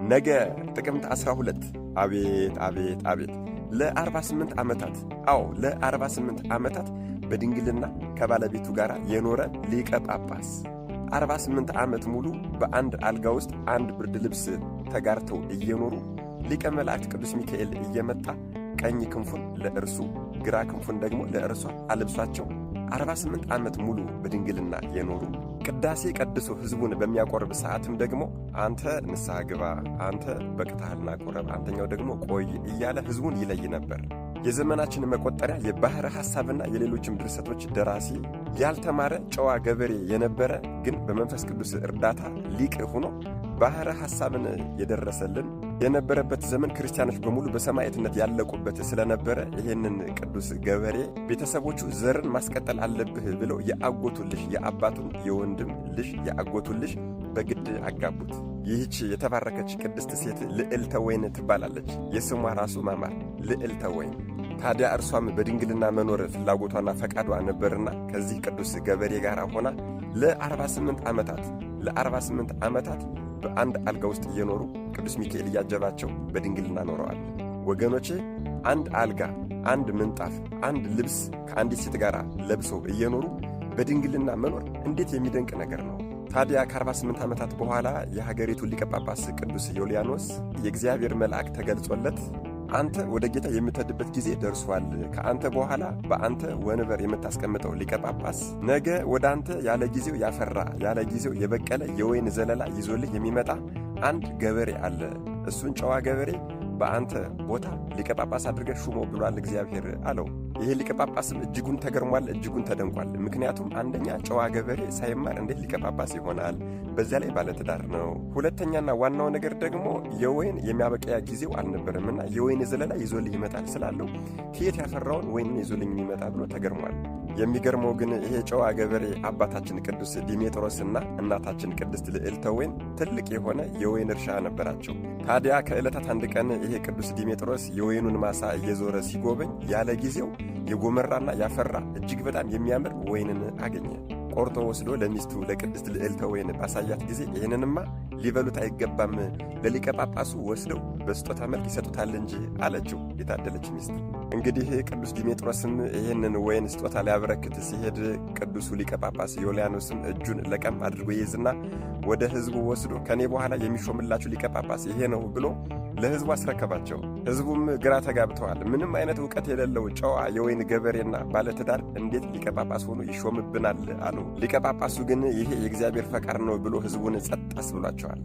ነገ ጥቅምት 12 አቤት አቤት አቤት ለ48 ዓመታት ለ48 ዓመታት በድንግልና ከባለቤቱ ጋር የኖረ ሊቀ ጳጳስ 48 ዓመት ሙሉ በአንድ አልጋ ውስጥ አንድ ብርድ ልብስ ተጋርተው እየኖሩ ሊቀ መላእክት ቅዱስ ሚካኤል እየመጣ ቀኝ ክንፉን ለእርሱ ግራ ክንፉን ደግሞ ለእርሷ አልብሷቸው 48 ዓመት ሙሉ በድንግልና የኖሩ ቅዳሴ ቀድሶ ሕዝቡን በሚያቆርብ ሰዓትም ደግሞ አንተ ንስሐ ግባ፣ አንተ በቅታህልና ቆረብ፣ አንተኛው ደግሞ ቆይ እያለ ሕዝቡን ይለይ ነበር። የዘመናችን መቆጠሪያ የባሕረ ሐሳብና የሌሎችም ድርሰቶች ደራሲ ያልተማረ ጨዋ ገበሬ የነበረ ግን በመንፈስ ቅዱስ እርዳታ ሊቅ ሆኖ ባሕረ ሐሳብን የደረሰልን የነበረበት ዘመን ክርስቲያኖች በሙሉ በሰማዕትነት ያለቁበት ስለነበረ ይህንን ቅዱስ ገበሬ ቤተሰቦቹ ዘርን ማስቀጠል አለብህ ብለው የአጎቱን ልጅ የአባቱን የወንድም ልጅ የአጎቱን ልጅ በግድ አጋቡት። ይህች የተባረከች ቅድስት ሴት ልዕልተ ወይን ትባላለች። የስሟ ራሱ ማማር ልዕልተ ወይን። ታዲያ እርሷም በድንግልና መኖር ፍላጎቷና ፈቃዷ ነበርና ከዚህ ቅዱስ ገበሬ ጋር ሆና ለ48 ዓመታት በአንድ አልጋ ውስጥ እየኖሩ ቅዱስ ሚካኤል እያጀባቸው በድንግልና ኖረዋል። ወገኖቼ አንድ አልጋ፣ አንድ ምንጣፍ፣ አንድ ልብስ ከአንዲት ሴት ጋር ለብሰው እየኖሩ በድንግልና መኖር እንዴት የሚደንቅ ነገር ነው! ታዲያ ከ48 ዓመታት በኋላ የሀገሪቱ ሊቀ ጳጳስ ቅዱስ ዮልያኖስ የእግዚአብሔር መልአክ ተገልጾለት አንተ ወደ ጌታ የምትሄድበት ጊዜ ደርሷል። ከአንተ በኋላ በአንተ ወንበር የምታስቀምጠው ሊቀ ጳጳስ ነገ ወደ አንተ ያለ ጊዜው ያፈራ ያለ ጊዜው የበቀለ የወይን ዘለላ ይዞልህ የሚመጣ አንድ ገበሬ አለ። እሱን ጨዋ ገበሬ በአንተ ቦታ ሊቀ ጳጳስ አድርገህ ሹሞ ብሏል እግዚአብሔር አለው። ይሄ ሊቀ ጳጳስም እጅጉን ተገርሟል፣ እጅጉን ተደንቋል። ምክንያቱም አንደኛ ጨዋ ገበሬ ሳይማር እንዴት ሊቀ ጳጳስ ይሆናል? በዚያ ላይ ባለትዳር ነው። ሁለተኛና ዋናው ነገር ደግሞ የወይን የሚያበቀያ ጊዜው አልነበረምና የወይን ዘለላ ይዞልህ ይመጣል ስላለው ከየት ያፈራውን ወይን ይዞልኝ የሚመጣ ብሎ ተገርሟል። የሚገርመው ግን ይሄ ጨዋ ገበሬ አባታችን ቅዱስ ዲሜጥሮስና እናታችን ቅድስት ልዕልተ ወይን ትልቅ የሆነ የወይን እርሻ ነበራቸው። ታዲያ ከዕለታት አንድ ቀን ይሄ ቅዱስ ዲሜጥሮስ የወይኑን ማሳ እየዞረ ሲጎበኝ ያለ ጊዜው የጎመራና ያፈራ እጅግ በጣም የሚያምር ወይንን አገኘ። ቆርጦ ወስዶ ለሚስቱ ለቅድስት ልዕልተ ወይን ባሳያት ጊዜ ይህንንማ ሊበሉት አይገባም፣ ለሊቀ ጳጳሱ ወስደው በስጦታ መልክ ይሰጡታል እንጂ አለችው የታደለች ሚስት። እንግዲህ ቅዱስ ዲሜጥሮስም ይህንን ወይን ስጦታ ሊያበረክት ሲሄድ ቅዱሱ ሊቀ ጳጳስ ዮልያኖስም እጁን ለቀም አድርጎ ይይዝና ወደ ሕዝቡ ወስዶ ከኔ በኋላ የሚሾምላችሁ ሊቀ ጳጳስ ይሄ ነው ብሎ ለሕዝቡ አስረከባቸው። ሕዝቡም ግራ ተጋብተዋል። ምንም አይነት ዕውቀት የሌለው ጨዋ የወይን ገበሬና ባለትዳር እንዴት ሊቀ ጳጳስ ሆኖ ይሾምብናል አሉ። ሊቀ ጳጳሱ ግን ይሄ የእግዚአብሔር ፈቃድ ነው ብሎ ሕዝቡን ጸጥ አስብሏቸዋል።